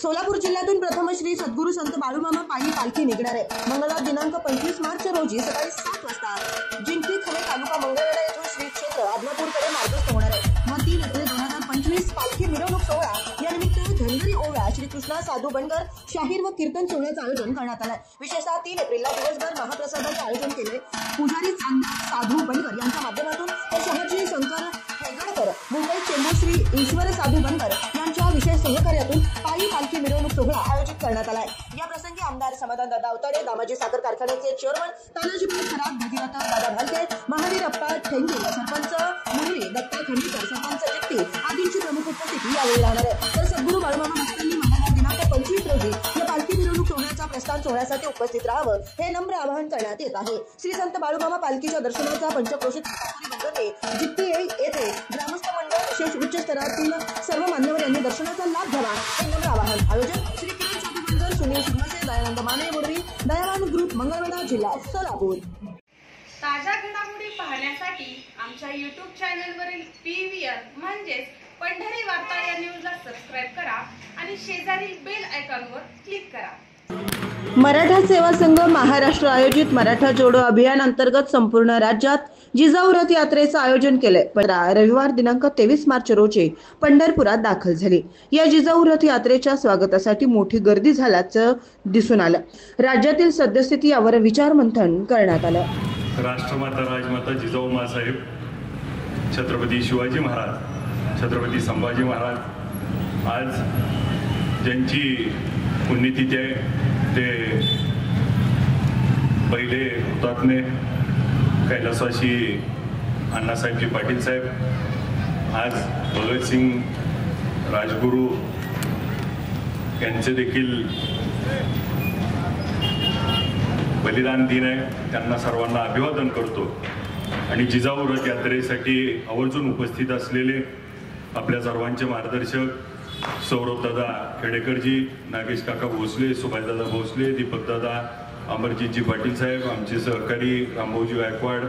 सोलापूर जिल्ह्यातून प्रथम श्री सद्गुरू संत बाळूमामा पायी पालखी निघणार आहे। मंगळवार दिनांक 25 मार्च रोजी सकाळी 7 वाजता जिंतली खरे तालुका मंगळवेढा येथून श्री क्षेत्र आदमापूरकडे मार्गस्थ होणार आहे। 3 एप्रिल 2025 पालखी मिरवणूक सोहळा या निमित्त धनगरी ओव्या श्री कृष्णा साधू बनकर शाहीर व कीर्तन सोहळ्याचे आयोजन करण्यात आले। विशेषतः 3 एप्रिलला दिवसभर महाप्रसादाचे आयोजन केले। पुजारी साधू बनकर यांच्या माध्यमातून हे शहाजी शंकर हेगडकर मुंबई चेंबूर श्री ईश्वर साधू बनकर यांच्या विशेष सहकार्यातून पायी पालखी मिरवणूक सोहळा आयोजित करण्यात आला आहे। या प्रसंगी आमदार समाधान दादा अवताडे, दामाजी साखर कारखान्याचे चेअरमन तानाजी खरात, भगीरथ दादा भालके, महावीर अप्पा ठेंगे, सरपंच मुरली, दत्ता खंडीकर, सरपंच जगती आदींची प्रमुख उपस्थिती यावेळी राहणार आहे। तर सद्गुरू बाळूमामा भक्तांनी मंगळवार दिनांक 25 रोजी या पालखी मिरवणूक सोहळ्याच्या प्रस्थान सोहळ्यासाठी उपस्थित राहावं हे नम्र आवाहन करण्यात येत आहे। श्री संत बाळूमामा पालखीच्या दर्शनाचा पंचक्रोशीत जिप्ती येथे ग्रामस्थ मंडळ विशेष उच्च स्तरातील सर्व मान्यवर यांनी दर्शनाचा लाभ घ्यावा हे नम्र आवाहन। आयोजक श्री किरण साधू बनकर, सुनील शिंगसे, दयानंद माने मुरवी, दयावान ग्रुप, मंगळवेढा, जिल्हा सोलापूर। ताज्या घडामोडी पाहण्यासाठी आमच्या YouTube चॅनलवरील PVR म्हणजेच पंढरी वार्ता या न्यूजला सबस्क्राइब करा आणि शेजारील बेल आयकॉनवर क्लिक करा। मराठा सेवा संघ महाराष्ट्र आयोजित मराठा जोडो अभियान अंतर्गत संपूर्ण राज्यात जिजाऊ रथ यात्रेचं आयोजन केले। रविवार दिनांक 23 मार्च रोजी पंढरपुरात दाखल झाली। या जिजाऊ रथ यात्रेच्या स्वागतासाठी मोठी गर्दी झाल्याचं दिसून आलं। राज्यातील सद्यस्थिती यावर विचारमंथन करण्यात आलं। राष्ट्रमाता राजमाता जिजाऊ मासाहेब, छत्रपती शिवाजी महाराज, छत्रपती संभाजी महाराज आज ज्यांची पुण्यतिथी आहे ते पहिले हुतात्मे कैलासवासी अण्णासाहेबजी पाटील साहेब, आज भगतसिंग राजगुरू यांचे देखील बलिदान दिन आहे। त्यांना सर्वांना अभिवादन करतो आणि जिजाऊ रथ यात्रेसाठी आवर्जून उपस्थित असलेले आपल्या सर्वांचे मार्गदर्शक सौरभदादा खेडेकरजी, नागेश काका भोसले, सुभाषदादा भोसले, दीपकदादा, अमरजीतजी पाटील साहेब, आमचे सहकारी रामभाऊजी गायकवाड,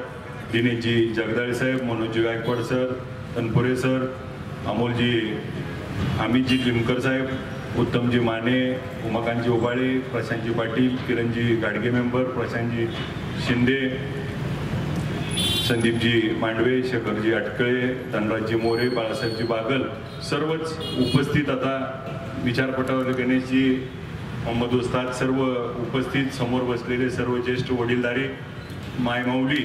दिनेशजी जगदाळे साहेब, मनोजजी गायकवाड सर, तनपुरे सर, अमोलजी अमितजी लिमकर साहेब, उत्तमजी माने, उमाकांतजी ओबाळे, प्रशांतजी पाटील, किरणजी गाडगे मेंबर, प्रशांतजी शिंदे, संदीपजी मांडवे, शेखरजी अटकळे, धनराजजी मोरे, बाळासाहेबजी बागल, सर्वच उपस्थित। आता विचारपटावर गणेशजी, मोहम्मद उस्ताद, सर्व उपस्थित, समोर बसलेले सर्व ज्येष्ठ वडीलधारे, मायमाऊली,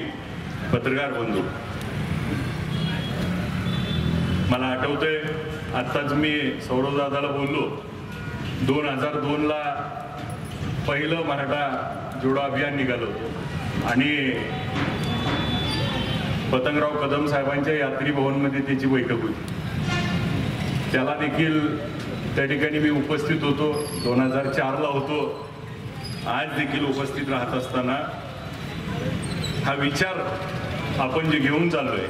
पत्रकार बंधू, मला आठवतंय आत्ताच मी सौरभ दादाला बोललो, 2002ला पहिलं मराठा जोडो अभियान निघालं होतं आणि पतंगराव कदम साहेबांच्या यात्री भवनमध्ये त्याची बैठक होती। त्याला देखील त्या ठिकाणी मी उपस्थित होतो, 2004ला होतो। आज देखील उपस्थित राहत असताना हा विचार आपण जे घेऊन चाललोय,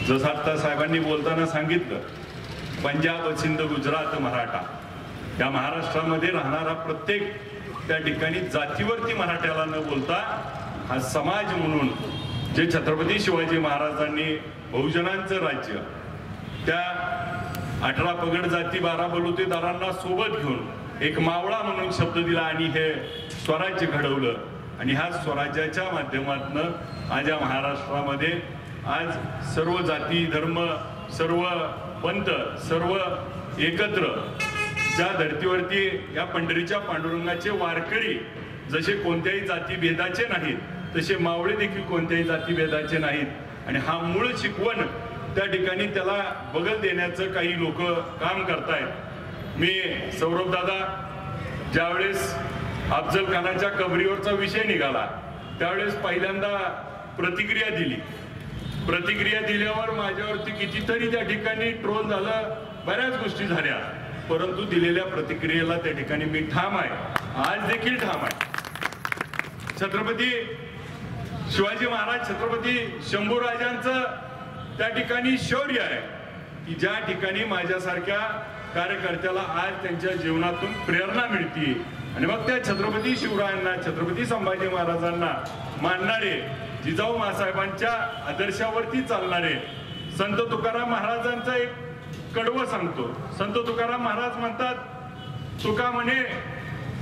जसं आता साहेबांनी बोलताना सांगितलं, पंजाब, सिंध, गुजरात, मराठा या महाराष्ट्रामध्ये राहणारा प्रत्येक त्या ठिकाणी जातीवरती मराठ्याला न बोलता हा समाज म्हणून जे छत्रपती शिवाजी महाराजांनी बहुजनांचं राज्य, त्या 18 पगड जाती 12 बलुतेदारांना सोबत घेऊन एक मावळा म्हणून शब्द दिला आणि हे स्वराज्य घडवलं आणि ह्या स्वराज्याच्या माध्यमातून आज या महाराष्ट्रामध्ये आज सर्व जाती धर्म, सर्व पंथ, सर्व एकत्र ज्या धर्तीवरती या पंढरीच्या पांडुरंगाचे वारकरी जसे कोणत्याही जाती भेदाचे नाहीत, तसे मावळे देखील कोणत्याही जाती भेदाचे नाहीत आणि हा मूळ शिकवण त्या ठिकाणी त्याला बगल देण्याचं काही लोक काम करतायत। मी सौरभ दादा ज्यावेळेस अफजल खानाच्या कबरीवरचा विषय निघाला त्यावेळेस पहिल्यांदा प्रतिक्रिया दिली। प्रतिक्रिया दिल्यावर माझ्यावरती कितीतरी त्या ठिकाणी ट्रोल झालं, बऱ्याच गोष्टी झाल्या, परंतु दिलेल्या प्रतिक्रियेला त्या ठिकाणी मी ठाम आहे, आज देखील ठाम आहे। छत्रपती शिवाजी महाराज, छत्रपती शंभूराजांचं त्या ठिकाणी शौर्य आहे की ज्या ठिकाणी माझ्यासारख्या कार्यकर्त्याला आज त्यांच्या जीवनातून प्रेरणा मिळते आणि मग त्या छत्रपती शिवरायांना, छत्रपती संभाजी महाराजांना मानणारे, जिजाऊ मासाहेबांच्या आदर्शावरती चालणारे संत तुकाराम महाराजांचा एक कडवं सांगतो। संत तुकाराम महाराज म्हणतात तुका म्हणे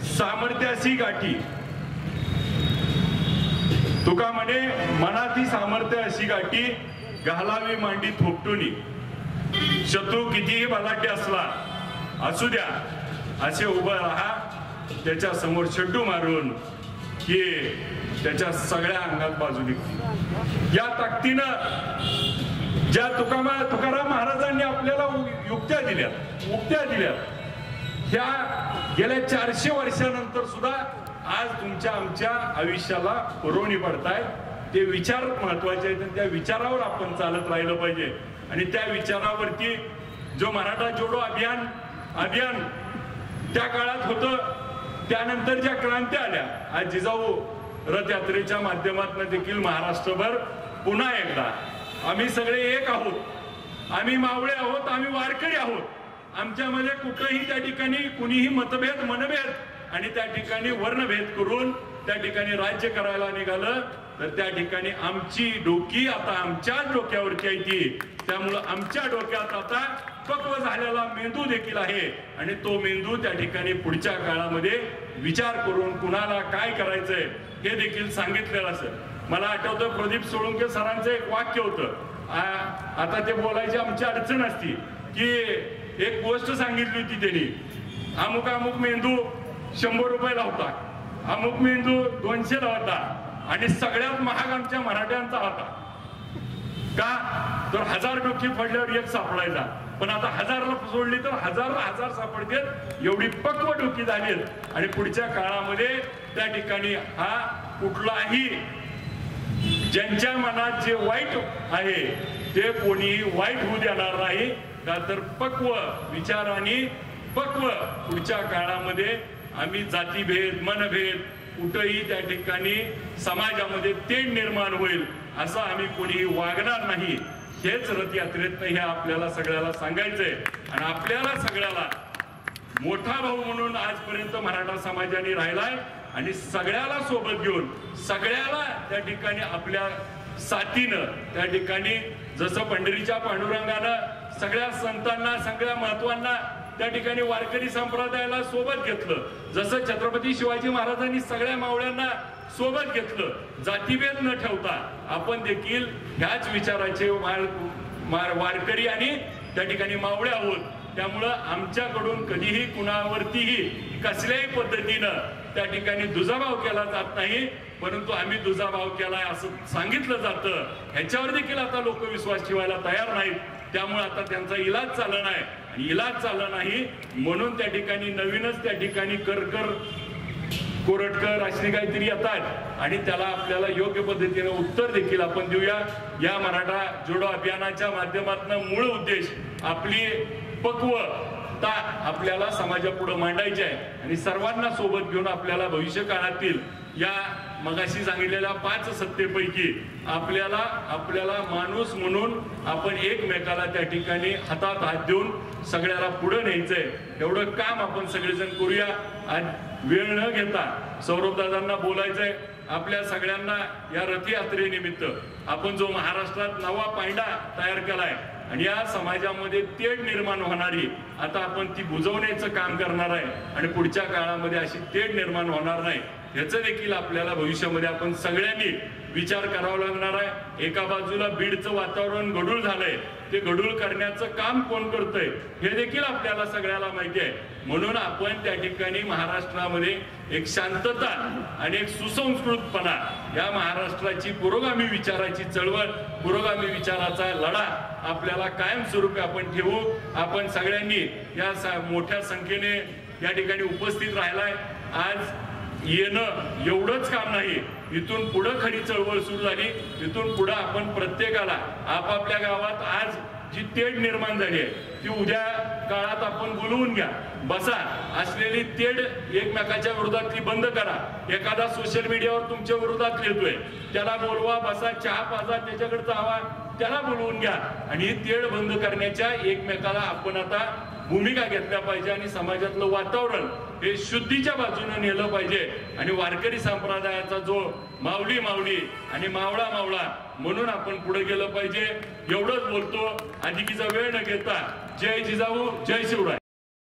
सामर्थ्यासी गाठी, तुका म्हणे मनाती सामर्थ्य अशी गाठी, घालावी मांडी थोपटुनी. शत्रू कितीही बलाढ्य असला असू द्या, असे उभं राहा त्याच्या समोर शड्डू मारून की त्याच्या सगळ्या अंगात बाजू निघते. या ताकदीनं ज्या तुकाराम महाराजांनी आपल्याला युक्त्या दिल्या, उक्त्या दिल्या, ह्या गेल्या 400 वर्षानंतर सुद्धा आज तुमच्या आमच्या आयुष्याला पुरवणी पडतायत. ते विचार महत्वाचे आहेत आणि त्या विचारावर आपण चालत राहिलं पाहिजे. आणि त्या विचारावरती जो मराठा जोडो अभियान त्या काळात होतं, त्यानंतर ज्या क्रांत्या आल्या, आज जिजाऊ रथयात्रेच्या माध्यमातून देखील महाराष्ट्रभर पुन्हा एकदा आम्ही सगळे एक आहोत. आम्ही मावळे आहोत, आम्ही वारकरी आहोत. आमच्यामध्ये कुठंही त्या ठिकाणी कुणीही मतभेद मनभेद आणि त्या ठिकाणी वर्णभेद करून त्या ठिकाणी राज्य करायला निघालं तर त्या ठिकाणी आमची डोकी आता आमच्याच डोक्यावरची आहे ती. त्यामुळं आमच्या डोक्यात आता पक्व झालेला मेंदू देखील आहे आणि तो मेंदू त्या ठिकाणी पुढच्या काळामध्ये विचार करून कुणाला काय करायचंय हे देखील सांगितलेलं असेल. मला आठवतं प्रदीप सोळुंके सरांचं एक वाक्य होतं, आता ते बोलायची आमची अडचण असती, की एक गोष्ट सांगितली होती त्यांनी, अमुक मेंदू 100 रुपयाला होता, अमुक मेंदू 200 ला होता आणि सगळ्यात महाग आमच्या मराठ्यांचा होता. का तर 1000 डोकी पडल्यावर एक सापडायचा, पण आता 1000ला सोडली तर 1000 सापडतात. एवढी पक्व डोकी झालीत आणि पुढच्या काळामध्ये त्या ठिकाणी हा कुठलाही ज्यांच्या मनात जे वाईट आहे ते कोणीही वाईट होऊ देणार नाही. का तर पक्व विचारांनी पक्व पुढच्या काळामध्ये आम्ही जातीभेद मनभेद कुठेही त्या ठिकाणी समाजामध्ये तेढ निर्माण होईल असं आम्ही कोणीही वागणार नाही. हेच रथयात्रेतनं हे आपल्याला सगळ्याला सांगायचंय. आणि आपल्याला सगळ्याला मोठा भाऊ म्हणून आजपर्यंत मराठा समाजाने राहिलाय आणि सगळ्याला सोबत घेऊन सगळ्याला त्या ठिकाणी आपल्या साथीनं त्या ठिकाणी जसं पंढरीच्या पांडुरंगानं सगळ्या संतांना सगळ्या महत्वांना त्या ठिकाणी वारकरी संप्रदायाला सोबत घेतलं, जसं छत्रपती शिवाजी महाराजांनी सगळ्या मावळ्यांना सोबत घेतलं, जातीभेद न ठेवता आपण देखील ह्याच विचाराचे वारकरी आणि त्या ठिकाणी मावळे आहोत. त्यामुळं आमच्याकडून कधीही कुणावरतीही कसल्याही पद्धतीनं त्या ठिकाणी दुजाभाव केला जात नाही, परंतु आम्ही दुजाभाव केलाय असं सांगितलं जातं. ह्याच्यावर देखील आता लोक विश्वास ठेवायला तयार नाहीत. त्यामुळे आता त्यांचा इलाज चालला नाही आणि इलाज चालला नाही म्हणून त्या ठिकाणी नवीनच त्या ठिकाणी कोरटकर अशी काहीतरी येतात आणि त्याला आपल्याला योग्य पद्धतीने उत्तर देखील आपण देऊया. या मराठा जोडो अभियानाच्या माध्यमातून मूळ उद्देश आपली पक्वता आपल्याला समाजापुढे मांडायची आहे आणि सर्वांना सोबत घेऊन आपल्याला भविष्य काळातील या मगाशी सांगितलेल्या 5 सत्तेपैकी आपल्याला माणूस म्हणून आपण एकमेकाला त्या ठिकाणी हातात हात देऊन सगळ्याला पुढे न्यायचंय. एवढं काम आपण सगळेजण करूया. आज वेळ न घेता सौरभदादांना बोलायचंय. आपल्या सगळ्यांना या रथयात्रेनिमित्त आपण जो महाराष्ट्रात नवा पायंडा तयार केलाय आणि या समाजामध्ये तेढ निर्माण होणारी आता आपण ती बुजवण्याचं काम करणार आहे आणि पुढच्या काळामध्ये अशी तेढ निर्माण होणार नाही याचं देखील आपल्याला भविष्यामध्ये आपण सगळ्यांनी विचार करावा लागणार आहे. एका बाजूला बीडचं वातावरण गढूळ झालंय, ते गढूळ करण्याचं काम कोण करतंय हे देखील आपल्याला सगळ्याला माहिती आहे. म्हणून आपण त्या ठिकाणी महाराष्ट्रामध्ये एक शांतता आणि एक सुसंस्कृतपणा या महाराष्ट्राची पुरोगामी विचाराची चळवळ पुरोगामी विचाराचा लढा आपल्याला कायमस्वरूपी आपण ठेवू. आपण सगळ्यांनी या मोठ्या संख्येने या ठिकाणी उपस्थित राहिलाय. आज येणं एवढंच काम नाही, इथून पुढे खरी चळवळ सुरू झाली. इथून पुढे आपण प्रत्येकाला आपापल्या गावात आज जी तेढ निर्माण झाली आहे ती उद्या काळात आपण बोलवून घ्या, बसा. असलेली तेढ एकमेकाच्या विरोधातली बंद करा. एखादा सोशल मीडियावर तुमच्या विरोधात लिहितोय त्याला बोलवा, बसा, चहा पाजा, त्याच्याकडे जावा, त्याला बोलवून घ्या आणि ही तेढ बंद करण्याच्या एकमेकाला आपण आता भूमिका घेतल्या पाहिजे आणि समाजातलं वातावरण हे शुद्धीच्या बाजूने नेलं पाहिजे. आणि वारकरी संप्रदायाचा जो माऊली माऊली आणि मावळा मावळा म्हणून आपण पुढे गेलं पाहिजे. एवढंच बोलतो. अधिकीचा वेळ न घेता जय जिजाऊ, जय शिवराय.